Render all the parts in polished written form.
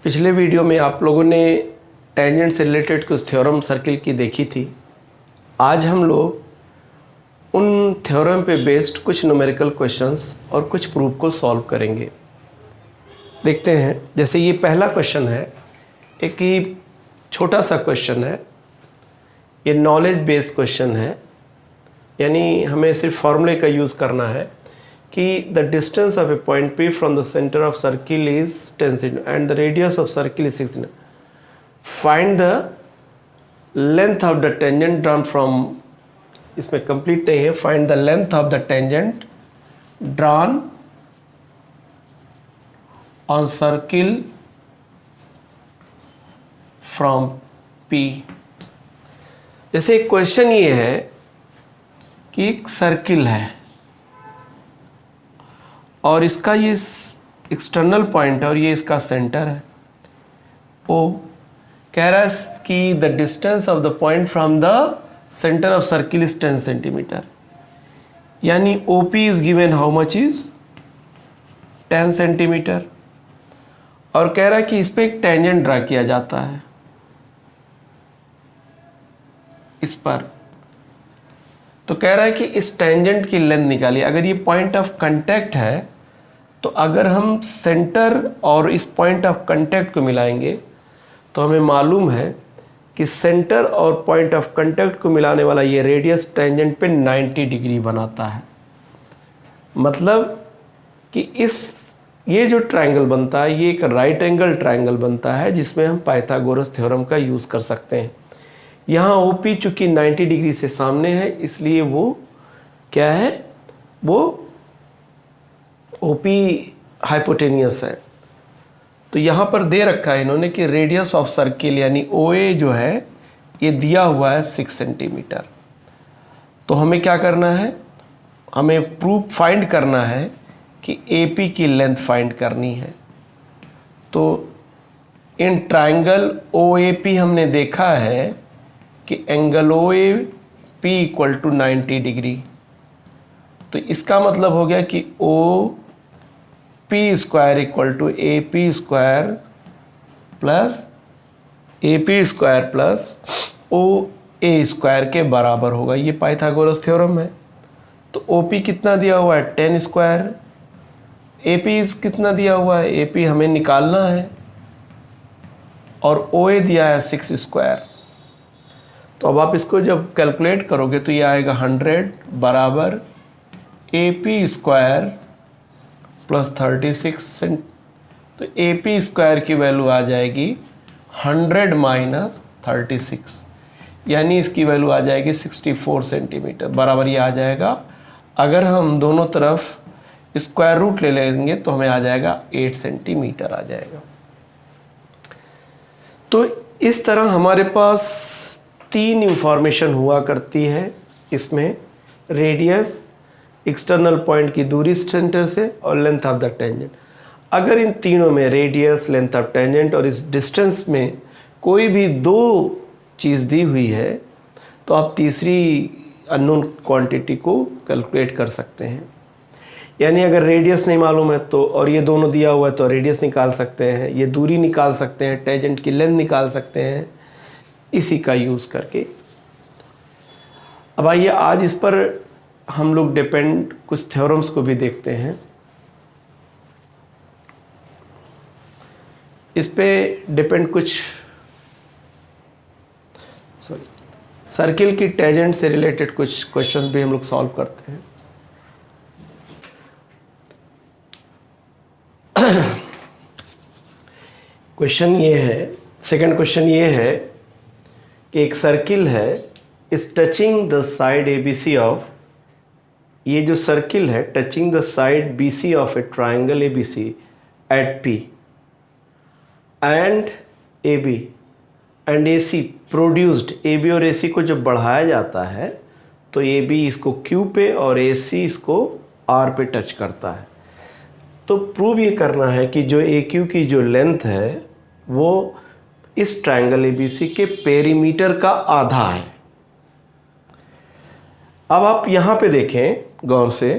पिछले वीडियो में आप लोगों ने टेंजेंट से रिलेटेड कुछ थ्योरम सर्किल की देखी थी। आज हम लोग उन थ्योरम पे बेस्ड कुछ न्यूमेरिकल क्वेश्चंस और कुछ प्रूफ को सॉल्व करेंगे। देखते हैं, जैसे ये पहला क्वेश्चन है, एक ही छोटा सा क्वेश्चन है, ये नॉलेज बेस्ड क्वेश्चन है, यानी हमें सिर्फ फॉर्मूले का यूज़ करना है कि the distance of A point P from the centre of circle is 10 cm and the radius of circle is 6 cm। Find the length of the tangent drawn from, इसमें कंप्लीट नहीं है, find the length of the tangent drawn on circle from P। जैसे एक question ये है कि एक circle है और इसका ये एक्सटर्नल पॉइंट है और ये इसका सेंटर है। ओ कह रहा है कि the distance of the point from the centre of circle is 10 centimetre, यानी OP is given how much is 10 centimetre. और कह रहा है कि इस पर एक टेंजेंट ड्रा किया जाता है, इस पर। तो कह रहा है कि इस टेंजेंट की लेंथ निकालिए। अगर ये पॉइंट ऑफ कांटेक्ट है तो अगर हम सेंटर और इस पॉइंट ऑफ कांटेक्ट को मिलाएंगे तो हमें मालूम है कि सेंटर और पॉइंट ऑफ कांटेक्ट को मिलाने वाला ये रेडियस टेंजेंट पे 90 डिग्री बनाता है। मतलब कि ये जो ट्रायंगल बनता है ये एक राइट एंगल ट्रायंगल बनता है जिसमें हम पाइथागोरस थ्योरम का यूज़ कर सकते हैं। यहाँ OP चूँकि 90 डिग्री से सामने है इसलिए वो क्या है, वो OP हाइपोटेनियस है। तो यहाँ पर दे रखा है इन्होंने कि रेडियस ऑफ सर्किल यानी OA जो है ये दिया हुआ है 6 सेंटीमीटर। तो हमें क्या करना है, हमें प्रूफ फाइंड करना है कि AP की लेंथ फाइंड करनी है। तो इन ट्रायंगल OAP हमने देखा है कि angle OAP equal to 90 degree. तो इसका मतलब हो गया कि OP square equal to AP square plus OA square के बराबर होगा। ये पाइथागोरस थ्योरम है। तो OP कितना दिया हुआ है 10 स्क्वायर, AP कितना दिया हुआ है, AP हमें निकालना है, और OA दिया है 6 स्क्वायर। तो अब आप इसको जब कैलकुलेट करोगे तो ये आएगा 100 बराबर AP स्क्वायर प्लस 36 सेंट। तो AP स्क्वायर की वैल्यू आ जाएगी 100 माइनस 36, यानी इसकी वैल्यू आ जाएगी 64 सेंटीमीटर बराबर ये आ जाएगा। अगर हम दोनों तरफ स्क्वायर रूट ले लेंगे तो हमें आ जाएगा 8 सेंटीमीटर आ जाएगा। तो इस तरह हमारे पास 3 इंफॉर्मेशन हुआ करती है इसमें, रेडियस, एक्सटर्नल पॉइंट की दूरी सेंटर से, और लेंथ ऑफ द टेंजेंट। अगर इन तीनों में रेडियस, लेंथ ऑफ टेंजेंट और इस डिस्टेंस में कोई भी 2 चीज़ दी हुई है तो आप तीसरी अननोन क्वांटिटी को कैलकुलेट कर सकते हैं। यानी अगर रेडियस नहीं मालूम है तो, और ये दोनों दिया हुआ है तो रेडियस निकाल सकते हैं, ये दूरी निकाल सकते हैं, टेंजेंट की लेंथ निकाल सकते हैं इसी का यूज़ करके। अब आइए आज इस पर हम लोग डिपेंड कुछ थ्योरम्स को भी देखते हैं। इस पे डिपेंड कुछ सर्किल की टेंजेंट से रिलेटेड कुछ क्वेश्चंस भी हम लोग सॉल्व करते हैं। क्वेश्चन ये है, सेकंड क्वेश्चन ये है कि एक सर्किल है is touching the side ABC of, ये जो सर्किल है touching the side BC of A triangle ABC at P and AB and AC produced. AB और AC को जब बढ़ाया जाता है तो AB इसको Q पे और AC इसको R पे टच करता है। तो प्रूव ये करना है कि जो AQ की जो लेंथ है वो इस ट्रायंगल ABC के पेरीमीटर का आधा है। अब आप यहाँ पे देखें गौर से,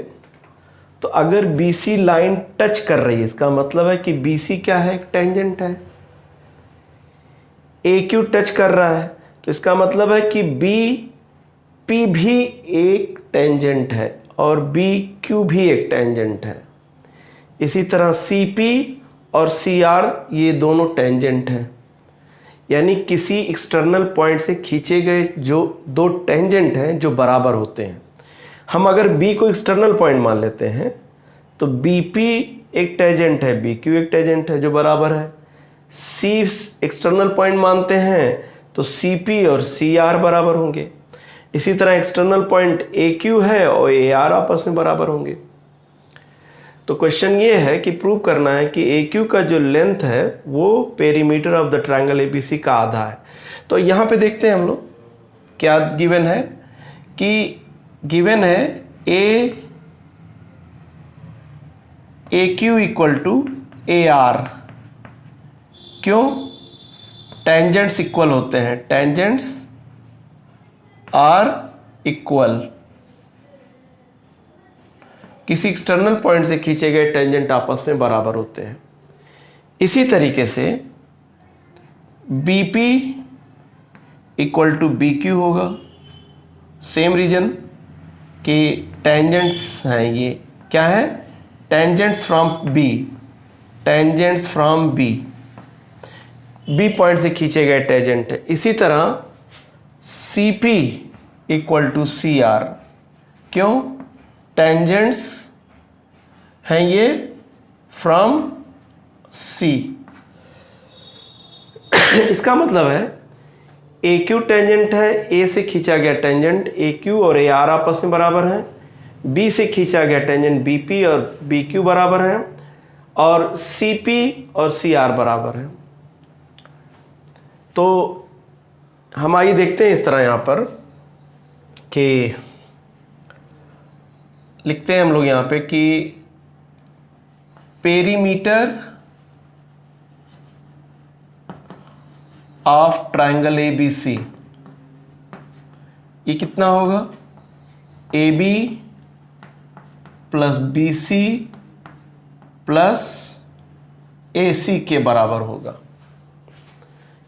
तो अगर BC लाइन टच कर रही है इसका मतलब है कि BC क्या है, एक टेंजेंट है। AQ टच कर रहा है, तो इसका मतलब है कि BP भी एक टेंजेंट है और BQ भी एक टेंजेंट है। इसी तरह CP और CR ये दोनों टेंजेंट हैं। यानी किसी एक्सटर्नल पॉइंट से खींचे गए जो दो टेंजेंट हैं जो बराबर होते हैं। हम अगर B को एक्सटर्नल पॉइंट मान लेते हैं तो BP एक टेंजेंट है, BQ एक टेंजेंट है जो बराबर है। C एक्सटर्नल पॉइंट मानते हैं तो CP और CR बराबर होंगे। इसी तरह एक्सटर्नल पॉइंट AQ है और AR आपस में बराबर होंगे। तो क्वेश्चन ये है कि प्रूव करना है कि AQ का जो लेंथ है वो perimeter of the triangle ABC का आधा है। तो यहाँ पे देखते हैं हम लोग क्या गिवन है कि गिवन है AQ इक्वल टू AR। क्यों? टेंजेंट्स इक्वल होते हैं, टेंजेंट्स आर इक्वल। किसी एक्सटर्नल पॉइंट से खींचे गए टेंजेंट आपस में बराबर होते हैं। इसी तरीके से BP इक्वल टू BQ होगा। सेम रीजन कि टेंजेंट्स हैं, ये क्या है? Tangents from B, tangents from B point से खींचे गए टेंजेंट है। इसी तरह CP इक्वल टू CR। क्यों? टेंजेंट्स हैं ये फ्रॉम C। इसका मतलब है AQ टेंजेंट है, A से खींचा गया टेंजेंट AQ और AR आपस में बराबर हैं। B से खींचा गया टेंजेंट BP और BQ बराबर हैं और CP और CR बराबर हैं। तो हम आइए देखते हैं इस तरह यहाँ पर कि लिखते हैं हम लोग यहाँ पे कि पेरीमीटर ऑफ ट्रायंगल ABC ये कितना होगा? AB plus BC plus AC के बराबर होगा।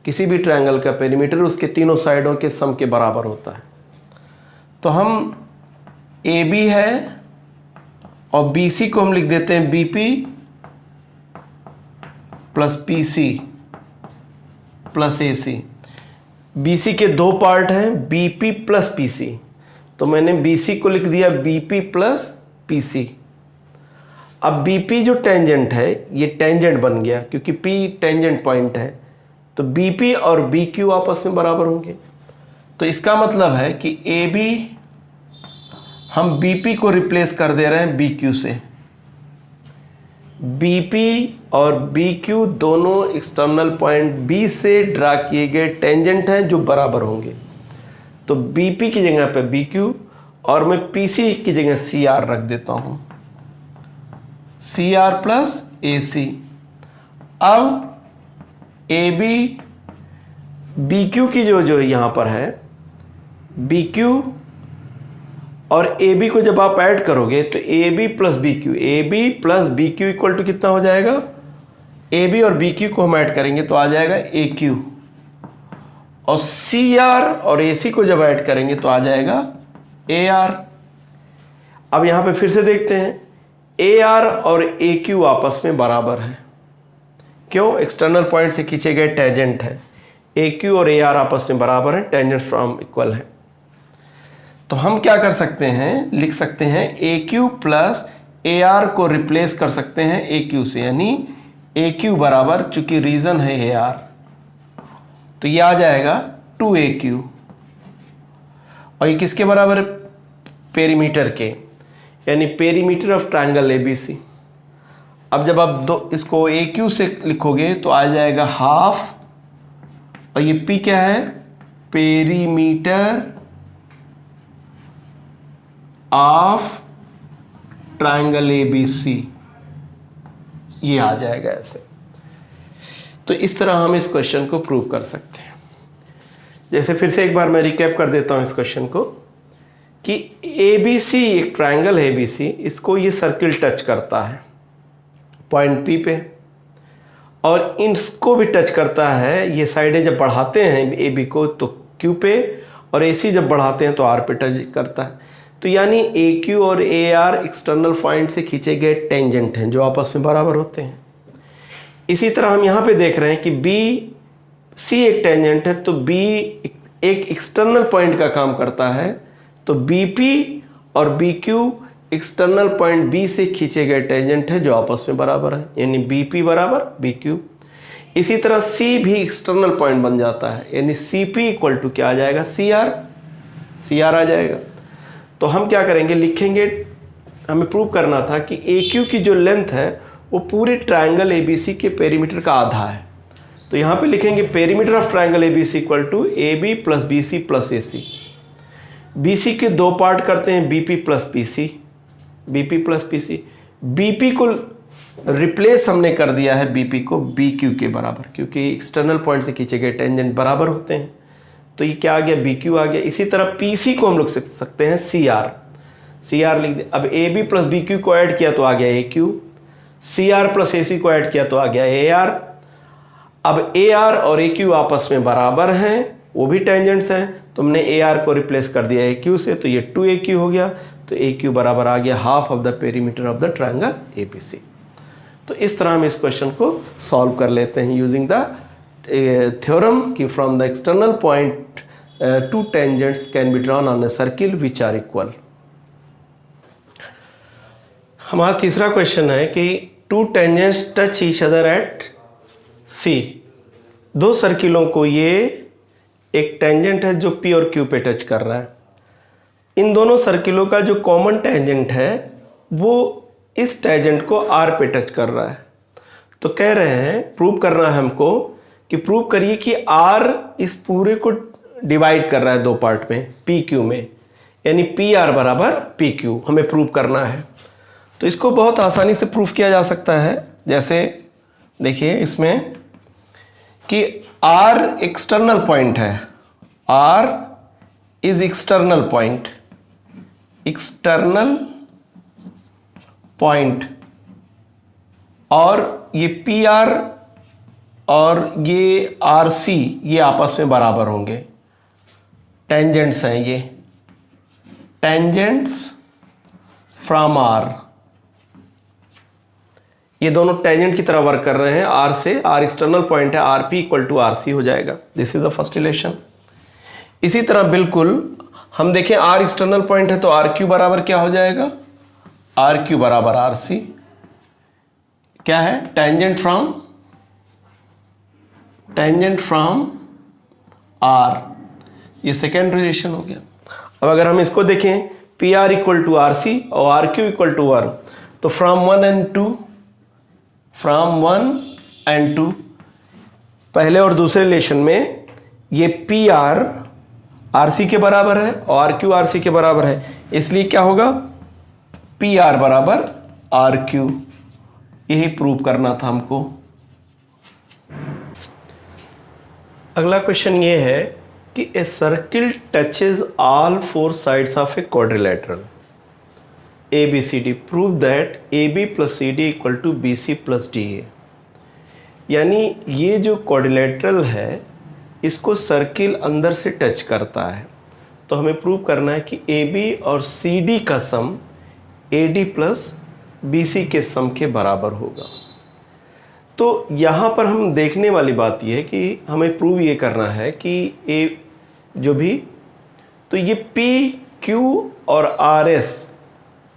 किसी भी ट्रायंगल का पेरीमीटर उसके तीनों साइडों के सम के बराबर होता है। तो हम AB है और BC को हम लिख देते हैं BP plus PC plus AC। BC के दो पार्ट हैं, BP प्लस PC, तो मैंने BC को लिख दिया BP प्लस PC। अब BP जो टेंजेंट है ये टेंजेंट बन गया क्योंकि P टेंजेंट पॉइंट है, तो BP और BQ आपस में बराबर होंगे। तो इसका मतलब है कि AB हम BP को रिप्लेस कर दे रहे हैं BQ से। BP और BQ दोनों एक्सटर्नल पॉइंट B से ड्रा किए गए टेंजेंट हैं जो बराबर होंगे। तो BP की जगह पे BQ और मैं PC की जगह CR रख देता हूं, CR प्लस AC। अब AB BQ की जो यहाँ पर है BQ और AB को जब आप ऐड करोगे तो AB plus BQ equal to कितना हो जाएगा? AB और BQ को हम ऐड करेंगे तो आ जाएगा AQ, और CR और AC को जब ऐड करेंगे तो आ जाएगा AR। अब यहाँ पे फिर से देखते हैं AR और AQ आपस में बराबर है। क्यों? एक्सटर्नल पॉइंट से खींचे गए टेंजेंट है। AQ और AR आपस में बराबर है, टेंजेंट फ्रॉम इक्वल है। तो हम क्या कर सकते हैं? लिख सकते हैं AQ प्लस AR को रिप्लेस कर सकते हैं AQ से, यानी AQ बराबर, चूंकि रीजन है AR तो ये आ जाएगा 2AQ। और ये किसके बराबर है? पेरीमीटर के, यानी पेरीमीटर ऑफ ट्रायंगल ABC। अब जब आप इसको AQ से लिखोगे तो आ जाएगा हाफ, और ये P क्या है? पेरीमीटर ऑफ ट्रायंगल ABC, ये आ जाएगा ऐसे। तो इस तरह हम इस क्वेश्चन को प्रूव कर सकते हैं। जैसे फिर से एक बार मैं रिकैप कर देता हूं इस क्वेश्चन को कि ABC एक ट्रायंगल ABC, इसको ये सर्किल टच करता है पॉइंट P पे, और इसको भी टच करता है। ये साइडें जब बढ़ाते हैं ए बी को तो क्यू पे, और ए सी जब बढ़ाते हैं तो आर पे टच करता है। तो यानी ए क्यू और ए आर एक्सटर्नल पॉइंट से खींचे गए टेंजेंट हैं जो आपस में बराबर होते हैं। इसी तरह हम यहाँ पे देख रहे हैं कि बी सी एक टेंजेंट है, तो बी एक एक्सटर्नल पॉइंट का काम करता है, तो बी पी और B Q external point B से खींचे गए टेंजेंट है जो आपस में बराबर है, यानी बी पी बराबर बी क्यू। इसी तरह सी भी एक्सटर्नल पॉइंट बन जाता है, यानी सी पी इक्वल टू क्या आ जाएगा, सी आर आ जाएगा। तो हम क्या करेंगे, लिखेंगे, हमें प्रूव करना था कि ए क्यू की जो लेंथ है वो पूरे ट्रायंगल ए बी सी के पेरीमीटर का आधा है। तो यहाँ पे लिखेंगे perimeter of triangle A B C equal to A B plus B C plus A C. B C के दो पार्ट करते हैं, B P plus P C, B P plus P C. B P को replace हमने कर दिया है B P को बी क्यू के बराबर, क्योंकि एक्सटर्नल पॉइंट से खींचे गए टेंजेंट बराबर होते हैं। तो ये क्या आ गया, बी क्यू आ गया। इसी तरह पी सी को हम लोग लिख सकते हैं सी आर लिख दे। अब A B plus B Q को ऐड किया तो आ गया A Q, C R plus A C को ऐड किया तो आ गया ए आर। अब ए आर और ए क्यू आपस में बराबर हैं, वो भी टेंजेंट्स हैं, तो हमने ए आर को रिप्लेस कर दिया ए क्यू से, तो ये 2 हो गया। तो ए क्यू बराबर आ गया half of the perimeter of the triangle A B C. तो इस तरह हम इस क्वेश्चन को सॉल्व कर लेते हैं यूजिंग द थ्योरम कि from the external point two tangents can be drawn on a circle which are equal. हमारा तीसरा क्वेश्चन है कि two tangents touch each other at C. दो सर्किलों को, ये एक टेंजेंट है जो पी और क्यू पे टच कर रहा है। इन दोनों सर्किलों का जो कॉमन टेंजेंट है वो इस टेंजेंट को आर पे टच कर रहा है। तो कह रहे हैं प्रूव करना है हमको कि प्रूव करिए कि आर इस पूरे को डिवाइड कर रहा है दो पार्ट में, पी क्यू में, यानी पी आर बराबर पी क्यू हमें प्रूव करना है। तो इसको बहुत आसानी से प्रूव किया जा सकता है। जैसे देखिए इसमें कि आर एक्सटर्नल पॉइंट है, R is external point, external point, और ये पी आर और ये आर सी ये आपस में बराबर होंगे, टेंजेंट्स हैं ये, टेंजेंट्स फ्रॉम आर। ये दोनों टेंजेंट की तरह वर्क कर रहे हैं आर से, आर एक्सटर्नल पॉइंट है, R P equal to R C हो जाएगा। This is the first relation. इसी तरह बिल्कुल हम देखें आर एक्सटर्नल पॉइंट है तो आर क्यू बराबर क्या हो जाएगा, आर क्यू बराबर आर सी। क्या है, टेंजेंट फ्रॉम आर, ये सेकेंड रिलेशन हो गया। अब अगर हम इसको देखें P R equal to R C और R Q equal to R, तो फ्रॉम 1 एंड 2 पहले और दूसरे रिलेशन में ये पी आर आर सी के बराबर है और आर क्यू आर सी के बराबर है, इसलिए क्या होगा, पी आर बराबर आर क्यू। यही प्रूव करना था हमको। अगला क्वेश्चन ये है कि a circle touches all 4 sides of a quadrilateral A B C D, prove that A B plus C D equal to B C plus D A. यानी ये जो क्वाड्रिलेटरल है इसको सर्किल अंदर से टच करता है, तो हमें प्रूव करना है कि ए बी और सी डी का sum A D plus B C के सम के बराबर होगा। तो यहाँ पर हम देखने वाली बात यह है कि हमें प्रूव ये करना है कि ए जो भी, तो ये पी क्यू और आर एस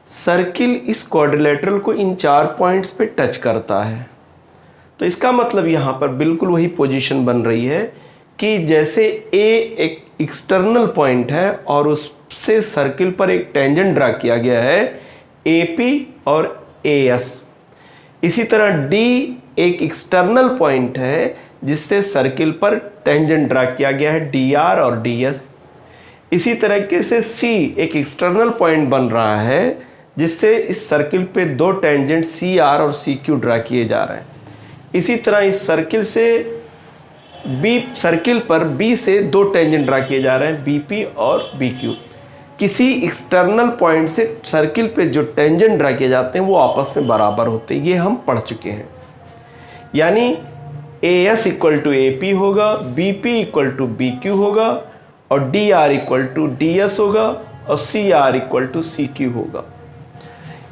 सर्किल इस क्वाड्रिलेटरल को इन 4 पॉइंट्स पे टच करता है। तो इसका मतलब यहाँ पर बिल्कुल वही पोजीशन बन रही है कि जैसे ए एक एक्सटर्नल पॉइंट है और उससे सर्किल पर एक टेंजेंट ड्रा किया गया है ए पी और ए एस, इसी तरह डी एक एक्सटर्नल पॉइंट है जिससे सर्किल पर टेंजेंट ड्रा किया गया है डी आर और डी एस। इसी तरीके से सी एक एक्सटर्नल पॉइंट बन रहा है जिससे इस सर्किल पे 2 टेंजेंट सी आर और सी क्यू ड्रा किए जा रहे हैं। इसी तरह इस सर्किल से सर्किल पर बी से 2 टेंजेंट ड्रा किए जा रहे हैं बी पी और बी क्यू। किसी एक्सटर्नल पॉइंट से सर्किल पे जो टेंजेंट ड्रा किए जाते हैं वो आपस में बराबर होते हैं, ये हम पढ़ चुके हैं। यानी A S equal to A P होगा, B P equal to B Q होगा, और D R equal to D S होगा, और C R equal to C Q होगा।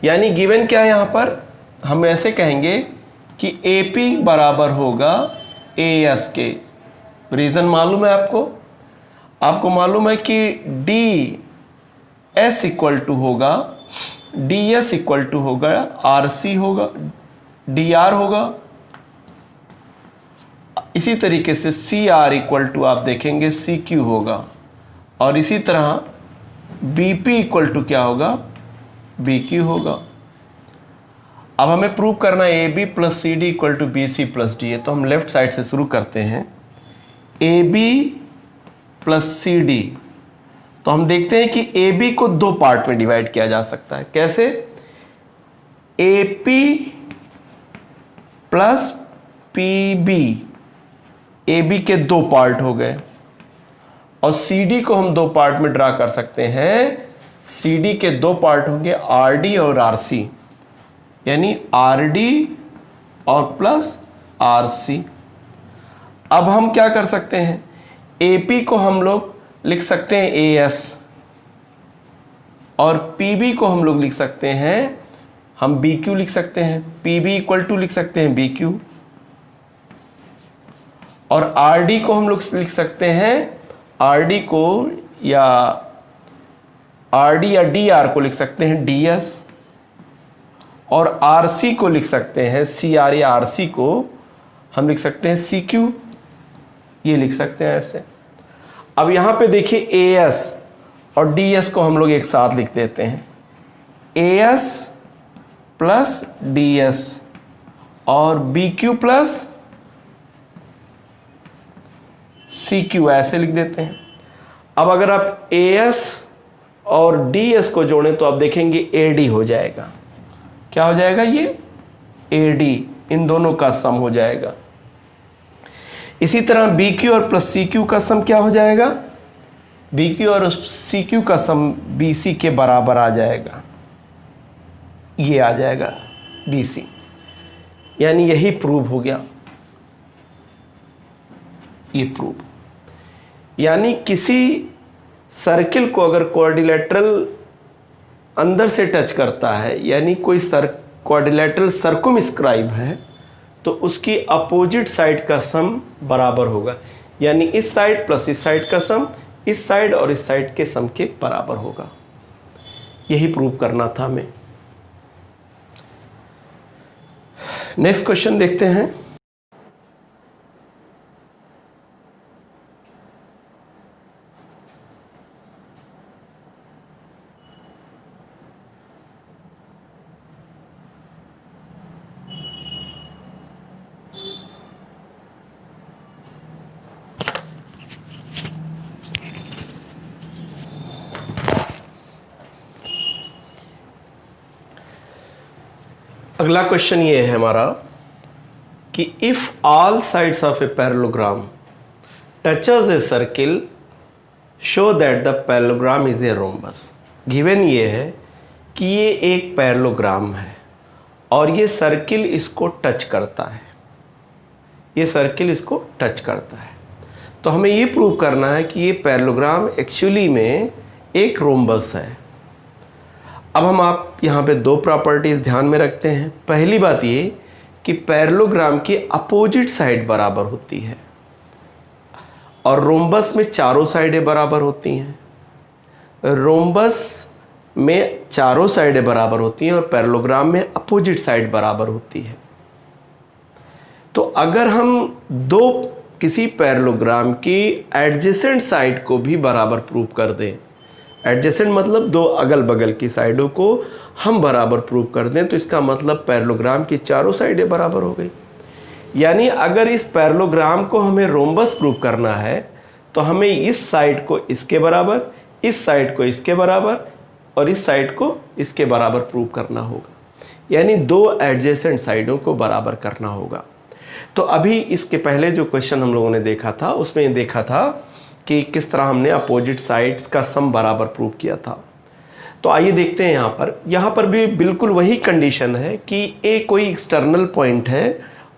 यानी गिवन क्या है यहाँ पर, हम ऐसे कहेंगे कि ए पी बराबर होगा ए एस के। रीज़न मालूम है आपको मालूम है कि डी एस इक्वल टू होगा, डी एस इक्वल टू होगा आर सी होगा, डी आर होगा। इसी तरीके से सी आर इक्वल टू आप देखेंगे सी क्यू होगा, और इसी तरह बी पी इक्वल टू क्या होगा, बी क्यू होगा। अब हमें प्रूव करना है A B plus C D equal to B C plus D है, तो हम लेफ्ट साइड से शुरू करते हैं। A B plus C D, तो हम देखते हैं कि ए बी को दो पार्ट में डिवाइड किया जा सकता है। कैसे, A P plus P B, A B के दो पार्ट हो गए, और सी डी को हम दो पार्ट में ड्रा कर सकते हैं। सी डी के दो पार्ट होंगे आर डी और आर सी, यानी आर डी और प्लस आर सी। अब हम क्या कर सकते हैं, ए पी को हम लोग लिख सकते हैं ए एस, और पी बी को हम लोग लिख सकते हैं, हम बी क्यू लिख सकते हैं, पी बी इक्वल टू लिख सकते हैं बी क्यू, और आर डी को हम लोग लिख सकते हैं, आर डी को या आर डी या डी आर को लिख सकते हैं डी एस, और आर सी को लिख सकते हैं सी आर या आर सी को हम लिख सकते हैं सी क्यू, ये लिख सकते हैं ऐसे। अब यहाँ पे देखिए ए एस और डी एस को हम लोग एक साथ लिख देते हैं, A S plus D S और B Q plus C Q, ऐसे लिख देते हैं। अब अगर आप ए एस और डी एस को जोड़ें तो आप देखेंगे ए डी हो जाएगा। क्या हो जाएगा, ये ए डी, इन दोनों का सम हो जाएगा। इसी तरह बी क्यू और प्लस सी क्यू का सम क्या हो जाएगा, बी क्यू और सी क्यू का सम बी सी के बराबर आ जाएगा, ये आ जाएगा बी सी। यानी यही प्रूव हो गया, ये प्रूव। यानी किसी सर्किल को अगर क्वाड्रिलेटरल अंदर से टच करता है, यानी कोई क्वाड्रिलेटरल सर्कुमस्क्राइब है, तो उसकी अपोजिट साइड का सम बराबर होगा। यानी इस साइड प्लस इस साइड का सम इस साइड और इस साइड के सम के बराबर होगा। यही प्रूव करना था हमें। नेक्स्ट क्वेश्चन देखते हैं। अगला क्वेश्चन ये है हमारा कि if all sides of a parallelogram touches a circle show that the parallelogram is a rhombus. Given ये है कि ये एक पैरेललोग्राम है और ये सर्किल इसको टच करता है, ये सर्किल इसको टच करता है। तो हमें ये प्रूव करना है कि ये पैरेललोग्राम एक्चुअली में एक रोम्बस है। अब हम आप यहाँ पे दो प्रॉपर्टीज़ ध्यान में रखते हैं। पहली बात ये कि पैरेललोग्राम की अपोजिट साइड बराबर होती है, और रोम्बस में चारों साइडें बराबर होती हैं। रोम्बस में चारों साइडें बराबर होती हैं और पैरेललोग्राम में अपोजिट साइड बराबर होती है। तो अगर हम दो किसी पैरेललोग्राम की एडजेसेंट साइड को भी बराबर प्रूव कर दें, एडजेसेंट मतलब दो अगल बगल की साइडों को हम बराबर प्रूव कर दें, तो इसका मतलब पैरेललोग्राम की चारों साइडें बराबर हो गई। यानी अगर इस पैरेललोग्राम को हमें रोम्बस प्रूव करना है तो हमें इस साइड को इसके बराबर, इस साइड को इसके बराबर और इस साइड को इसके बराबर प्रूव करना होगा। यानी दो एडजेसेंट साइडों को बराबर करना होगा। तो अभी इसके पहले जो क्वेश्चन हम लोगों ने देखा था उसमें देखा था कि किस तरह हमने अपोजिट साइड्स का सम बराबर प्रूव किया था। तो आइए देखते हैं यहाँ पर भी बिल्कुल वही कंडीशन है कि ए कोई एक्सटर्नल पॉइंट है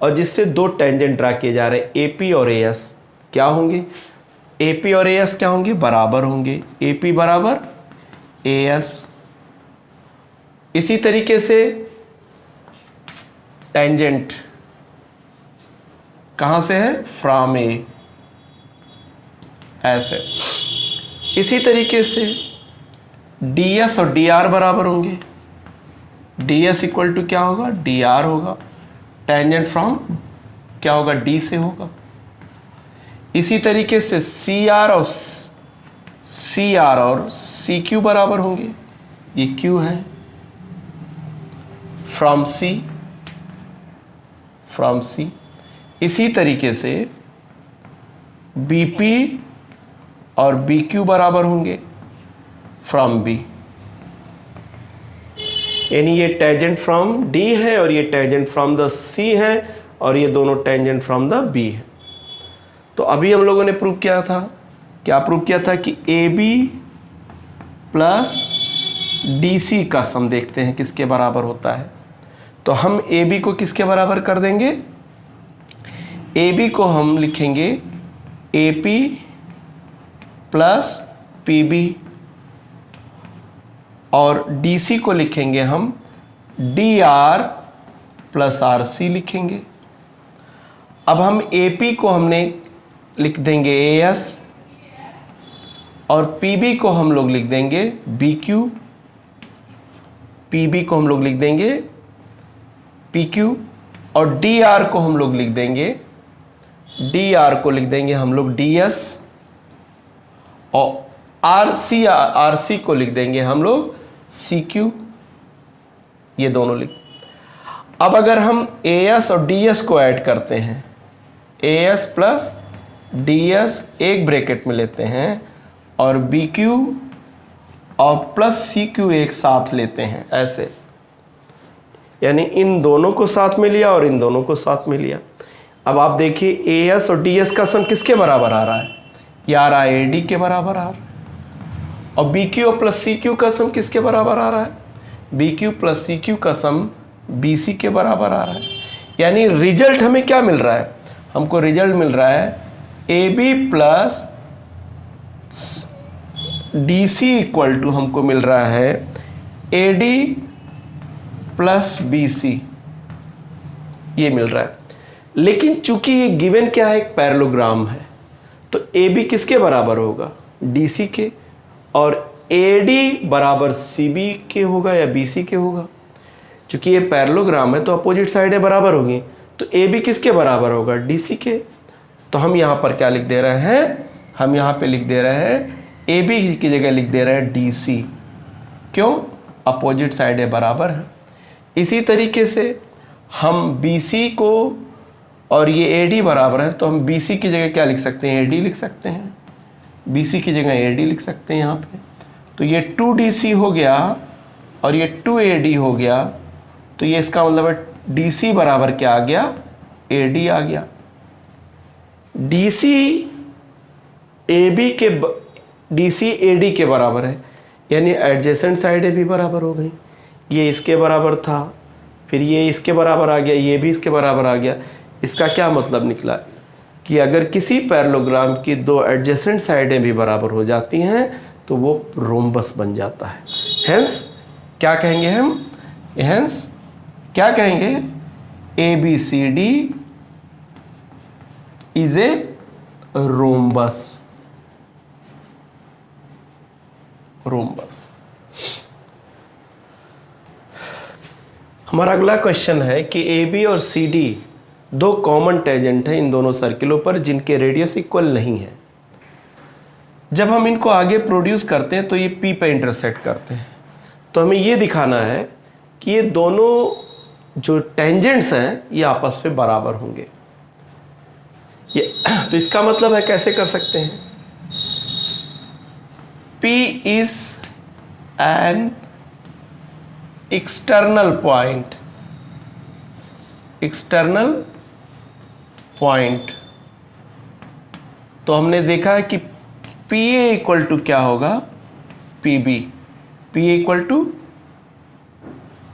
और जिससे दो टेंजेंट ड्रा किए जा रहे हैं AP और AS, क्या होंगे? AP और AS क्या होंगे? बराबर होंगे। AP बराबर AS। इसी तरीके से टेंजेंट कहां से है? फ्रॉम A, ऐसे। इसी तरीके से DS और DR बराबर होंगे। DS इक्वल टू क्या होगा? DR होगा। टेंजेंट फ्रॉम क्या होगा? D से होगा। इसी तरीके से CR और CQ बराबर होंगे। ये Q है, फ्रॉम C। इसी तरीके से BP और BQ बराबर होंगे फ्रॉम B। यानी ये टेंजेंट फ्रॉम D है और ये टेंजेंट फ्रॉम द C है और ये दोनों टेंजेंट फ्रॉम द B है। तो अभी हम लोगों ने प्रूव किया था, क्या प्रूव किया था कि AB प्लस DC का सम देखते हैं किसके बराबर होता है। तो हम AB को किसके बराबर कर देंगे? AB को हम लिखेंगे AP प्लस PB और DC को लिखेंगे हम DR प्लस RC लिखेंगे। अब हम AP को हमने लिख देंगे AS और PB को हम लोग लिख देंगे BQ, PB को हम लोग लिख देंगे PQ और DR को हम लोग लिख देंगे DR को लिख देंगे हम लोग DS और RC को लिख देंगे हम लोग CQ। ये दोनों लिख। अब अगर हम AS और DS को ऐड करते हैं, AS प्लस DS एक ब्रैकेट में लेते हैं और BQ और प्लस CQ एक साथ लेते हैं, ऐसे। यानी इन दोनों को साथ में लिया और इन दोनों को साथ में लिया। अब आप देखिए AS और DS का सम किसके बराबर आ रहा है? ये आ रहा है AD के बराबर आ रहा है। और BQ प्लस CQ का सम किसके बराबर आ रहा है? BQ प्लस CQ का सम BC के बराबर आ रहा है। यानी रिजल्ट हमें क्या मिल रहा है? हमको रिजल्ट मिल रहा है AB plus DC equal to हमको मिल रहा है AD प्लस BC, ये मिल रहा है। लेकिन चूंकि ये गिवन क्या है? एक पैरेललोग्राम है, तो AB किसके बराबर होगा? DC के, और AD बराबर CB के होगा या BC के होगा। चूंकि ये पैरेललोग्राम है तो अपोजिट साइडें बराबर होंगी, तो AB किसके बराबर होगा? DC के। तो हम यहाँ पर क्या लिख दे रहे हैं? हम यहाँ पे लिख दे रहे हैं AB की जगह लिख दे रहे हैं DC। क्यों? अपोजिट साइडें बराबर हैं। इसी तरीके से हम BC को, और ये AD बराबर है, तो हम BC की जगह क्या लिख सकते हैं? AD लिख सकते हैं। BC की जगह AD लिख सकते हैं यहाँ पे। तो ये 2DC हो गया और ये 2AD हो गया। तो ये इसका मतलब है DC बराबर क्या आ गया? AD आ गया। DC AD के बराबर है, यानी एडजेसेंट साइडें भी बराबर हो गई। ये इसके बराबर था, फिर ये इसके बराबर आ गया, ये भी इसके बराबर आ गया। इसका क्या मतलब निकला कि अगर किसी पैरेललोग्राम की दो एडजेसेंट साइडें भी बराबर हो जाती हैं तो वो रोम्बस बन जाता है। हेंस क्या कहेंगे हम? हेंस क्या कहेंगे? ABCD is a rhombus. हमारा अगला क्वेश्चन है कि AB और CD दो कॉमन टेंजेंट हैं इन दोनों सर्किलों पर जिनके रेडियस इक्वल नहीं है। जब हम इनको आगे प्रोड्यूस करते हैं तो ये P पे इंटरसेक्ट करते हैं। तो हमें ये दिखाना है कि ये दोनों जो टेंजेंट्स हैं ये आपस में बराबर होंगे। ये तो इसका मतलब है, कैसे कर सकते हैं? P is an external point, तो हमने देखा है कि PA इक्वल टू क्या होगा? PB, PA equal to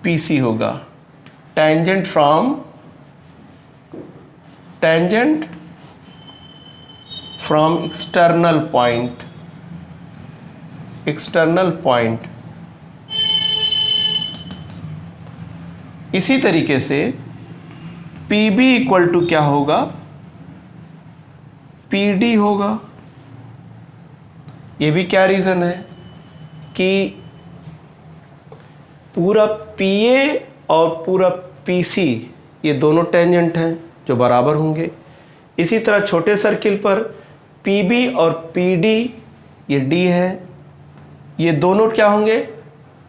PC होगा। Tangent from tangent from external point. इसी तरीके से PB इक्वल टू क्या होगा, PD होगा। ये भी क्या रीज़न है कि पूरा PA और पूरा PC ये दोनों टेंजेंट हैं जो बराबर होंगे। इसी तरह छोटे सर्किल पर PB और PD ये D है, ये दोनों क्या होंगे,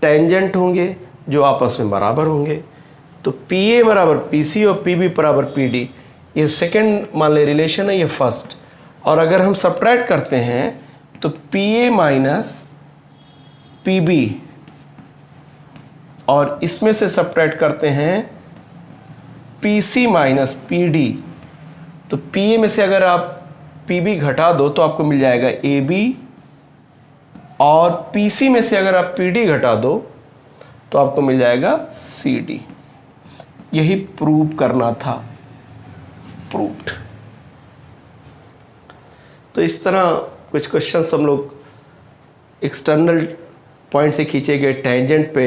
टेंजेंट होंगे जो आपस में बराबर होंगे। तो PA बराबर PC और PB बराबर PD, ये सेकंड मान ले रिलेशन है, ये फर्स्ट। और अगर हम सब्ट्रैक्ट करते हैं तो PA माइनस PB, और इसमें से सब्ट्रैक्ट करते हैं PC माइनस PD। तो PA में से अगर आप PB घटा दो तो आपको मिल जाएगा AB, और PC में से अगर आप PD घटा दो तो आपको मिल जाएगा CD। यही प्रूव करना था, प्रूव्ड। तो इस तरह कुछ क्वेश्चंस हम लोग एक्सटर्नल पॉइंट से खींचे गए टेंजेंट पे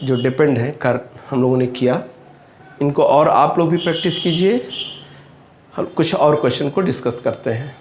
जो डिपेंड है कर हम लोगों ने किया। इनको और आप लोग भी प्रैक्टिस कीजिए, हम कुछ और क्वेश्चन को डिस्कस करते हैं।